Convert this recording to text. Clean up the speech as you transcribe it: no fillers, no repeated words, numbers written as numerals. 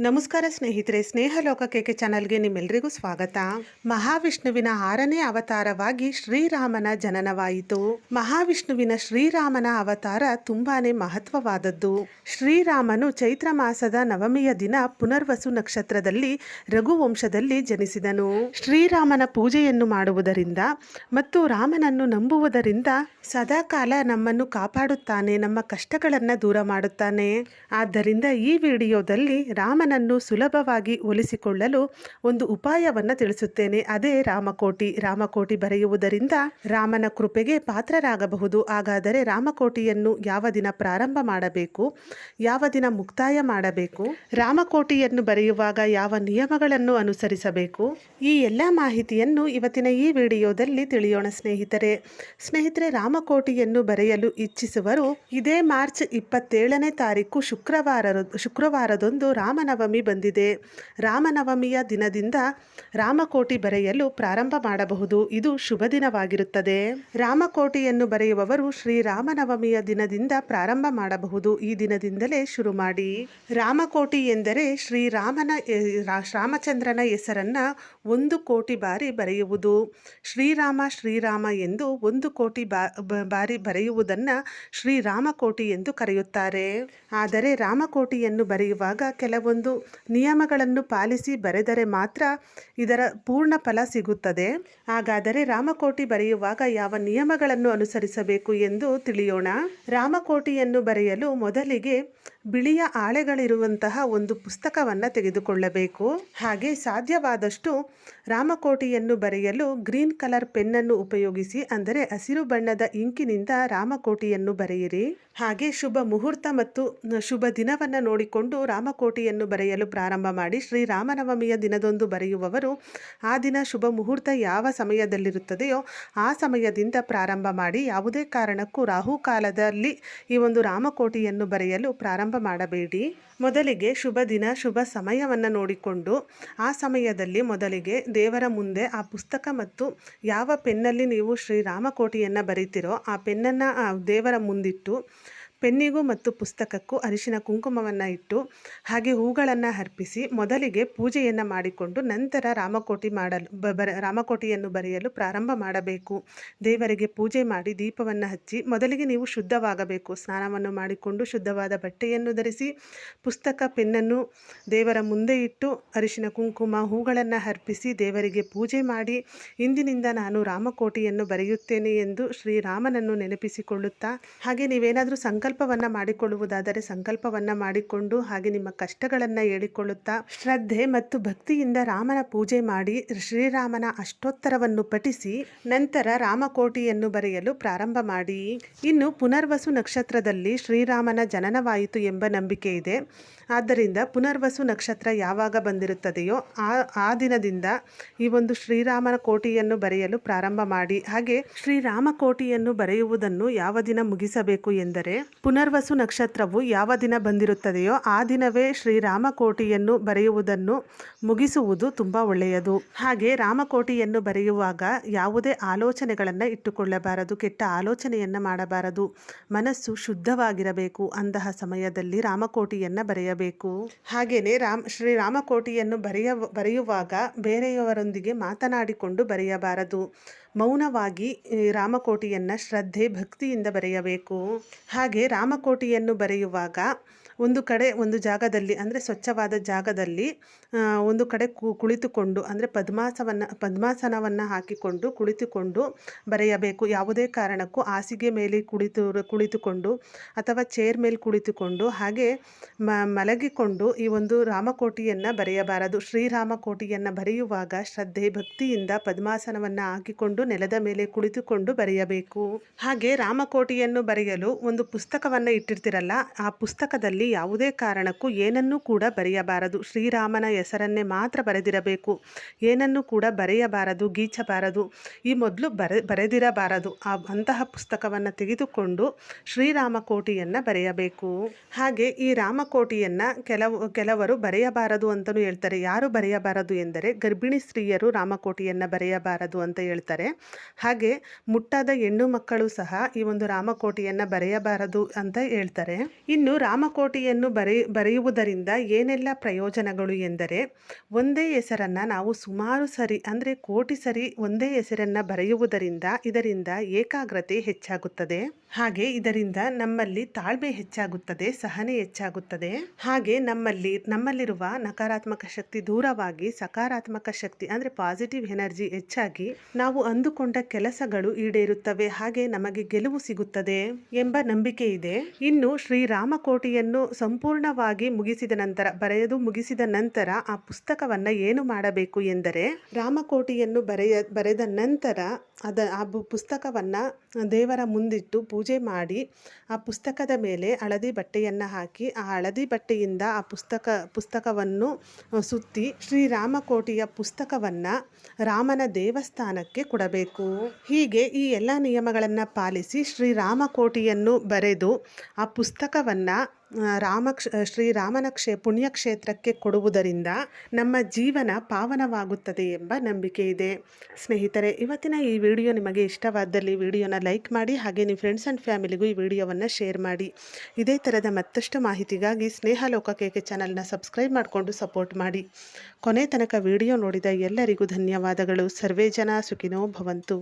ನಮಸ್ಕಾರ ಸ್ನೇಹಿತರೆ, ಸ್ನೇಹಲೋಕ ಚಾನಲ್ಗೆ ನಿಮ್ಮೆಲ್ಲರಿಗೂ ಸ್ವಾಗತ. ಮಹಾವಿಷ್ಣುವಿನ 6ನೇ ಅವತಾರವಾಗಿ ಶ್ರೀರಾಮನ ಜನನವಾಯಿತು. ಮಹಾವಿಷ್ಣುವಿನ ಶ್ರೀರಾಮನ ಅವತಾರ ತುಂಬಾನೇ ಮಹತ್ವವಾದದ್ದು. ಶ್ರೀರಾಮನು ಚೈತ್ರ ಮಾಸದ ನವಮಿಯ ದಿನ ಪುನರ್ವಸು ನಕ್ಷತ್ರದಲ್ಲಿ ರಘುವಂಶದಲ್ಲಿ ಜನಿಸಿದನು. ಶ್ರೀರಾಮನ ಪೂಜೆಯನ್ನು ಮಾಡುವುದರಿಂದ ಮತ್ತು ರಾಮನನ್ನು ನಂಬುವುದರಿಂದ ಸದಾಕಾಲ ನಮ್ಮನ್ನು ಕಾಪಾಡುತ್ತಾನೆ, ನಮ್ಮ ಕಷ್ಟಗಳನ್ನು ದೂರ ಮಾಡುತ್ತಾನೆ. ಆದ್ದರಿಂದ ಈ ವಿಡಿಯೋದಲ್ಲಿ ರಾಮನನ್ನು ಸುಲಭವಾಗಿ ಒಲಿಸಿಕೊಳ್ಳಲು ಒಂದು ಉಪಾಯವನ್ನು ತಿಳಿಸುತ್ತೇನೆ. ಅದೇ ರಾಮಕೋಟಿ ಬರೆಯುವುದರಿಂದ ರಾಮನ ಕೃಪೆಗೆ ಪಾತ್ರರಾಗಬಹುದು. ಹಾಗಾದರೆ ರಾಮಕೋಟಿಯನ್ನು ಯಾವ ದಿನ ಪ್ರಾರಂಭ ಮಾಡಬೇಕು, ಯಾವ ದಿನ ಮುಕ್ತಾಯ ಮಾಡಬೇಕು, ರಾಮಕೋಟಿಯನ್ನು ಬರೆಯುವಾಗ ಯಾವ ನಿಯಮಗಳನ್ನು ಅನುಸರಿಸಬೇಕು, ಈ ಎಲ್ಲ ಮಾಹಿತಿಯನ್ನು ಇವತ್ತಿನ ಈ ವಿಡಿಯೋದಲ್ಲಿ ತಿಳಿಯೋಣ ಸ್ನೇಹಿತರೆ. ರಾಮಕೋಟಿಯನ್ನು ಬರೆಯಲು ಇಚ್ಛಿಸುವರು ಇದೇ ಮಾರ್ಚ್ 27ನೇ ತಾರೀಕು ಶುಕ್ರವಾರದಂದು ರಾಮನವಮಿ ಬಂದಿದೆ. ರಾಮನವಮಿಯ ದಿನದಿಂದ ರಾಮಕೋಟಿ ಬರೆಯಲು ಪ್ರಾರಂಭ ಮಾಡಬಹುದು. ಇದು ಶುಭ ದಿನವಾಗಿರುತ್ತದೆ. ರಾಮಕೋಟಿಯನ್ನು ಬರೆಯುವವರು ಶ್ರೀರಾಮನವಮಿಯ ದಿನದಿಂದ ಪ್ರಾರಂಭ ಮಾಡಬಹುದು. ಈ ದಿನದಿಂದಲೇ ಶುರು ಮಾಡಿ. ರಾಮಕೋಟಿ ಎಂದರೆ ರಾಮಚಂದ್ರನ ಹೆಸರನ್ನ 1 ಕೋಟಿ ಬಾರಿ ಬರೆಯುವುದು. ಶ್ರೀರಾಮ ಎಂದು 1 ಕೋಟಿ ಬಾರಿ ಬರೆಯುವುದನ್ನು ಶ್ರೀರಾಮಕೋಟಿ ಎಂದು ಕರೆಯುತ್ತಾರೆ. ಆದರೆ ರಾಮಕೋಟಿಯನ್ನು ಬರೆಯುವಾಗ ಕೆಲವೊಂದು ನಿಯಮಗಳನ್ನು ಪಾಲಿಸಿ ಬರೆದರೆ ಮಾತ್ರ ಇದರ ಪೂರ್ಣ ಫಲ ಸಿಗುತ್ತದೆ. ಹಾಗಾದರೆ ರಾಮಕೋಟಿ ಬರೆಯುವಾಗ ಯಾವ ನಿಯಮಗಳನ್ನು ಅನುಸರಿಸಬೇಕು ಎಂದು ತಿಳಿಯೋಣ. ರಾಮಕೋಟಿಯನ್ನು ಬರೆಯಲು ಮೊದಲಿಗೆ ಬಿಳಿಯ ಹಾಳೆಗಳಿರುವಂತಹ ಒಂದು ಪುಸ್ತಕವನ್ನು ತೆಗೆದುಕೊಳ್ಳಬೇಕು. ಹಾಗೆ ಸಾಧ್ಯವಾದಷ್ಟು ರಾಮಕೋಟಿಯನ್ನು ಬರೆಯಲು ಗ್ರೀನ್ ಕಲರ್ ಪೆನ್ನನ್ನು ಉಪಯೋಗಿಸಿ, ಅಂದರೆ ಹಸಿರು ಬಣ್ಣದ ಇಂಕಿನಿಂದ ರಾಮಕೋಟಿಯನ್ನು ಬರೆಯಿರಿ. ಹಾಗೆ ಶುಭ ಮುಹೂರ್ತ ಮತ್ತು ಶುಭ ದಿನವನ್ನು ನೋಡಿಕೊಂಡು ರಾಮಕೋಟಿಯನ್ನು ಬರೆಯಲು ಪ್ರಾರಂಭ ಮಾಡಿ. ಶ್ರೀರಾಮನವಮಿಯ ದಿನದಂದು ಬರೆಯುವವರು ಆ ದಿನ ಶುಭ ಮುಹೂರ್ತ ಯಾವ ಸಮಯದಲ್ಲಿರುತ್ತದೆಯೋ ಆ ಸಮಯದಿಂದ ಪ್ರಾರಂಭ ಮಾಡಿ. ಯಾವುದೇ ಕಾರಣಕ್ಕೂ ರಾಹುಕಾಲದಲ್ಲಿ ಈ ಒಂದು ರಾಮಕೋಟಿಯನ್ನು ಬರೆಯಲು ಪ್ರಾರಂಭ ಮಾಡಬೇಡಿ. ಮೊದಲಿಗೆ ಶುಭ ದಿನ ಶುಭ ಸಮಯವನ್ನು ನೋಡಿಕೊಂಡು ಆ ಸಮಯದಲ್ಲಿ ಮೊದಲಿಗೆ ದೇವರ ಮುಂದೆ ಆ ಪುಸ್ತಕ ಮತ್ತು ಯಾವ ಪೆನ್ನಲ್ಲಿ ನೀವು ಶ್ರೀರಾಮಕೋಟಿಯನ್ನು ಬರೀತಿರೋ ಆ ಪೆನ್ನನ್ನು ದೇವರ ಮುಂದಿಟ್ಟು ಪೆನ್ನಿಗೂ ಮತ್ತು ಪುಸ್ತಕಕ್ಕೂ ಅರಿಶಿನ ಕುಂಕುಮವನ್ನು ಇಟ್ಟು ಹಾಗೆ ಹೂಗಳನ್ನು ಅರ್ಪಿಸಿ ಮೊದಲಿಗೆ ಪೂಜೆಯನ್ನು ಮಾಡಿಕೊಂಡು ನಂತರ ರಾಮಕೋಟಿಯನ್ನು ಬರೆಯಲು ಪ್ರಾರಂಭ ಮಾಡಬೇಕು. ದೇವರಿಗೆ ಪೂಜೆ ಮಾಡಿ ದೀಪವನ್ನು ಹಚ್ಚಿ ಮೊದಲಿಗೆ ನೀವು ಶುದ್ಧವಾಗಬೇಕು. ಸ್ನಾನವನ್ನು ಮಾಡಿಕೊಂಡು ಶುದ್ಧವಾದ ಬಟ್ಟೆಯನ್ನು ಧರಿಸಿ ಪುಸ್ತಕ ಪೆನ್ನನ್ನು ದೇವರ ಮುಂದೆ ಇಟ್ಟು ಅರಿಶಿನ ಕುಂಕುಮ ಹೂಗಳನ್ನು ಅರ್ಪಿಸಿ ದೇವರಿಗೆ ಪೂಜೆ ಮಾಡಿ ಇಂದಿನಿಂದ ನಾನು ರಾಮಕೋಟಿಯನ್ನು ಬರೆಯುತ್ತೇನೆ ಎಂದು ಶ್ರೀರಾಮನನ್ನು ನೆನಪಿಸಿಕೊಳ್ಳುತ್ತಾ, ಹಾಗೆ ನೀವೇನಾದರೂ ಸಂಕಲ್ಪವನ್ನು ಮಾಡಿಕೊಳ್ಳುವುದಾದರೆ ಸಂಕಲ್ಪವನ್ನು ಮಾಡಿಕೊಂಡು ಹಾಗೆ ನಿಮ್ಮ ಕಷ್ಟಗಳನ್ನು ಹೇಳಿಕೊಳ್ಳುತ್ತಾ ಶ್ರದ್ಧೆ ಮತ್ತು ಭಕ್ತಿಯಿಂದ ರಾಮನ ಪೂಜೆ ಮಾಡಿ ಶ್ರೀರಾಮನ ಅಷ್ಟೋತ್ತರವನ್ನು ಪಠಿಸಿ ನಂತರ ರಾಮಕೋಟಿಯನ್ನು ಬರೆಯಲು ಪ್ರಾರಂಭ ಮಾಡಿ. ಇನ್ನು ಪುನರ್ವಸು ನಕ್ಷತ್ರದಲ್ಲಿ ಶ್ರೀರಾಮನ ಜನನವಾಯಿತು ಎಂಬ ನಂಬಿಕೆ ಇದೆ. ಆದ್ದರಿಂದ ಪುನರ್ವಸು ನಕ್ಷತ್ರ ಯಾವಾಗ ಬಂದಿರುತ್ತದೆಯೋ ಆ ದಿನದಿಂದ ಈ ಒಂದು ಶ್ರೀರಾಮನ ಕೋಟಿಯನ್ನು ಬರೆಯಲು ಪ್ರಾರಂಭ ಮಾಡಿ. ಹಾಗೆ ಶ್ರೀರಾಮಕೋಟಿಯನ್ನು ಬರೆಯುವುದನ್ನು ಯಾವ ದಿನ ಮುಗಿಸಬೇಕು ಎಂದರೆ ಪುನರ್ವಸು ನಕ್ಷತ್ರವು ಯಾವ ದಿನ ಬಂದಿರುತ್ತದೆಯೋ ಆ ದಿನವೇ ಶ್ರೀರಾಮಕೋಟಿಯನ್ನು ಬರೆಯುವುದನ್ನು ಮುಗಿಸುವುದು ತುಂಬ ಒಳ್ಳೆಯದು. ಹಾಗೆ ರಾಮಕೋಟಿಯನ್ನು ಬರೆಯುವಾಗ ಯಾವುದೇ ಆಲೋಚನೆಗಳನ್ನು ಇಟ್ಟುಕೊಳ್ಳಬಾರದು, ಕೆಟ್ಟ ಆಲೋಚನೆಯನ್ನು ಮಾಡಬಾರದು. ಮನಸ್ಸು ಶುದ್ಧವಾಗಿರಬೇಕು. ಅಂತಹ ಸಮಯದಲ್ಲಿ ರಾಮಕೋಟಿಯನ್ನು ಬರೆಯಬೇಕು. ಹಾಗೆಯೇ ಶ್ರೀರಾಮಕೋಟಿಯನ್ನು ಬರೆಯುವಾಗ ಬೇರೆಯವರೊಂದಿಗೆ ಮಾತನಾಡಿಕೊಂಡು ಬರೆಯಬಾರದು. ಮೌನವಾಗಿ ರಾಮಕೋಟಿಯನ್ನು ಶ್ರದ್ಧೆ ಭಕ್ತಿಯಿಂದ ಬರೆಯಬೇಕು. ಹಾಗೆ ರಾಮಕೋಟಿಯನ್ನು ಬರೆಯುವಾಗ ಒಂದು ಜಾಗದಲ್ಲಿ, ಅಂದರೆ ಸ್ವಚ್ಛವಾದ ಜಾಗದಲ್ಲಿ ಒಂದು ಕಡೆ ಕುಳಿತುಕೊಂಡು, ಅಂದರೆ ಪದ್ಮಾಸನವನ್ನು ಹಾಕಿಕೊಂಡು ಕುಳಿತುಕೊಂಡು ಬರೆಯಬೇಕು. ಯಾವುದೇ ಕಾರಣಕ್ಕೂ ಹಾಸಿಗೆ ಮೇಲೆ ಕುಳಿತುಕೊಂಡು ಅಥವಾ ಚೇರ್ ಮೇಲೆ ಕುಳಿತುಕೊಂಡು ಹಾಗೆ ಮಲಗಿಕೊಂಡು ಈ ಒಂದು ರಾಮಕೋಟಿಯನ್ನು ಬರೆಯಬಾರದು. ಶ್ರೀರಾಮಕೋಟಿಯನ್ನು ಬರೆಯುವಾಗ ಶ್ರದ್ಧೆ ಭಕ್ತಿಯಿಂದ ಪದ್ಮಾಸನವನ್ನು ಹಾಕಿಕೊಂಡು ನೆಲದ ಮೇಲೆ ಕುಳಿತುಕೊಂಡು ಬರೆಯಬೇಕು. ಹಾಗೆ ರಾಮಕೋಟಿಯನ್ನು ಬರೆಯಲು ಒಂದು ಪುಸ್ತಕವನ್ನು ಇಟ್ಟಿರ್ತಿರಲ್ಲ, ಆ ಪುಸ್ತಕದಲ್ಲಿ ಯಾವುದೇ ಕಾರಣಕ್ಕೂ ಏನನ್ನೂ ಕೂಡ ಬರೆಯಬಾರದು. ಶ್ರೀರಾಮನ ಹೆಸರನ್ನೇ ಮಾತ್ರ ಬರೆದಿರಬೇಕು. ಏನನ್ನೂ ಕೂಡ ಬರೆಯಬಾರದು, ಗೀಚಬಾರದು. ಈ ಮೊದಲು ಬರೆದಿರಬಾರದು. ಅಂತಹ ಪುಸ್ತಕವನ್ನು ತೆಗೆದುಕೊಂಡು ಶ್ರೀರಾಮಕೋಟಿಯನ್ನು ಬರೆಯಬೇಕು. ಹಾಗೆ ಈ ರಾಮಕೋಟಿಯನ್ನು ಕೆಲವರು ಬರೆಯಬಾರದು ಅಂತಲೂ ಹೇಳ್ತಾರೆ. ಯಾರು ಬರೆಯಬಾರದು ಎಂದರೆ ಗರ್ಭಿಣಿ ಸ್ತ್ರೀಯರು ರಾಮಕೋಟಿಯನ್ನು ಬರೆಯಬಾರದು ಅಂತ ಹೇಳ್ತಾರೆ. ಹಾಗೆ ಮುಟ್ಟಾದ ಹೆಣ್ಣು ಮಕ್ಕಳು ಸಹ ಈ ಒಂದು ರಾಮಕೋಟಿಯನ್ನು ಬರೆಯಬಾರದು ಅಂತ ಹೇಳ್ತಾರೆ. ಇನ್ನು ರಾಮಕೋಟಿ ರಾಮಕೋಟಿಯನ್ನು ಬರೆಯುವುದರಿಂದ ಏನೆಲ್ಲ ಪ್ರಯೋಜನಗಳು ಎಂದರೆ, ಒಂದೇ ಹೆಸರನ್ನು ನಾವು ಸುಮಾರು ಸರಿ ಅಂದರೆ ಕೋಟಿ ಸರಿ ಒಂದೇ ಹೆಸರನ್ನು ಬರೆಯುವುದರಿಂದ ಇದರಿಂದ ಏಕಾಗ್ರತೆ ಹೆಚ್ಚಾಗುತ್ತದೆ. ಹಾಗೆ ಇದರಿಂದ ನಮ್ಮಲ್ಲಿ ತಾಳ್ಮೆ ಹೆಚ್ಚಾಗುತ್ತದೆ, ಸಹನೆ ಹೆಚ್ಚಾಗುತ್ತದೆ. ಹಾಗೆ ನಮ್ಮಲ್ಲಿರುವ ನಕಾರಾತ್ಮಕ ಶಕ್ತಿ ದೂರವಾಗಿ ಸಕಾರಾತ್ಮಕ ಶಕ್ತಿ ಅಂದರೆ ಪಾಸಿಟಿವ್ ಎನರ್ಜಿ ಹೆಚ್ಚಾಗಿ ನಾವು ಅಂದುಕೊಂಡ ಕೆಲಸಗಳು ಈಡೇರುತ್ತವೆ. ಹಾಗೆ ನಮಗೆ ಗೆಲುವು ಸಿಗುತ್ತದೆ ಎಂಬ ನಂಬಿಕೆ ಇದೆ. ಇನ್ನು ಶ್ರೀರಾಮಕೋಟಿಯನ್ನು ಸಂಪೂರ್ಣವಾಗಿ ಬರೆದು ಮುಗಿಸಿದ ನಂತರ ಆ ಪುಸ್ತಕವನ್ನು ಏನು ಮಾಡಬೇಕು ಎಂದರೆ, ರಾಮಕೋಟಿಯನ್ನು ಬರೆದ ನಂತರ ಆ ಪುಸ್ತಕವನ್ನು ದೇವರ ಮುಂದಿಟ್ಟು ಪೂಜೆ ಮಾಡಿ ಆ ಪುಸ್ತಕದ ಮೇಲೆ ಹಳದಿ ಬಟ್ಟೆಯನ್ನು ಹಾಕಿ ಆ ಹಳದಿ ಬಟ್ಟೆಯಿಂದ ಆ ಪುಸ್ತಕವನ್ನು ಸುತ್ತಿ ಶ್ರೀರಾಮಕೋಟಿಯ ಪುಸ್ತಕವನ್ನು ರಾಮನ ದೇವಸ್ಥಾನಕ್ಕೆ ಕೊಡಬೇಕು. ಹೀಗೆ ಈ ಎಲ್ಲ ನಿಯಮಗಳನ್ನು ಪಾಲಿಸಿ ಶ್ರೀರಾಮಕೋಟಿಯನ್ನು ಬರೆದು ಆ ಪುಸ್ತಕವನ್ನು ಶ್ರೀರಾಮನ ಪುಣ್ಯಕ್ಷೇತ್ರಕ್ಕೆ ಕೊಡುವುದರಿಂದ ನಮ್ಮ ಜೀವನ ಪಾವನವಾಗುತ್ತದೆ ಎಂಬ ನಂಬಿಕೆ ಇದೆ. ಸ್ನೇಹಿತರೆ, ಇವತ್ತಿನ ಈ ವಿಡಿಯೋ ನಿಮಗೆ ಇಷ್ಟವಾದಲ್ಲಿ ವಿಡಿಯೋನ ಲೈಕ್ ಮಾಡಿ, ಹಾಗೆ ನಿಮ್ಮ ಫ್ರೆಂಡ್ಸ್ ಆ್ಯಂಡ್ ಫ್ಯಾಮಿಲಿಗೂ ಈ ವಿಡಿಯೋವನ್ನು ಶೇರ್ ಮಾಡಿ. ಇದೇ ಥರದ ಮತ್ತಷ್ಟು ಮಾಹಿತಿಗಾಗಿ ಸ್ನೇಹಲೋಕ KK ಚಾನಲ್ನ ಸಬ್ಸ್ಕ್ರೈಬ್ ಮಾಡಿಕೊಂಡು ಸಪೋರ್ಟ್ ಮಾಡಿ. ಕೊನೆ ತನಕ ವಿಡಿಯೋ ನೋಡಿದ ಎಲ್ಲರಿಗೂ ಧನ್ಯವಾದಗಳು. ಸರ್ವೇ ಜನ ಸುಖಿನೋ ಭವಂತು.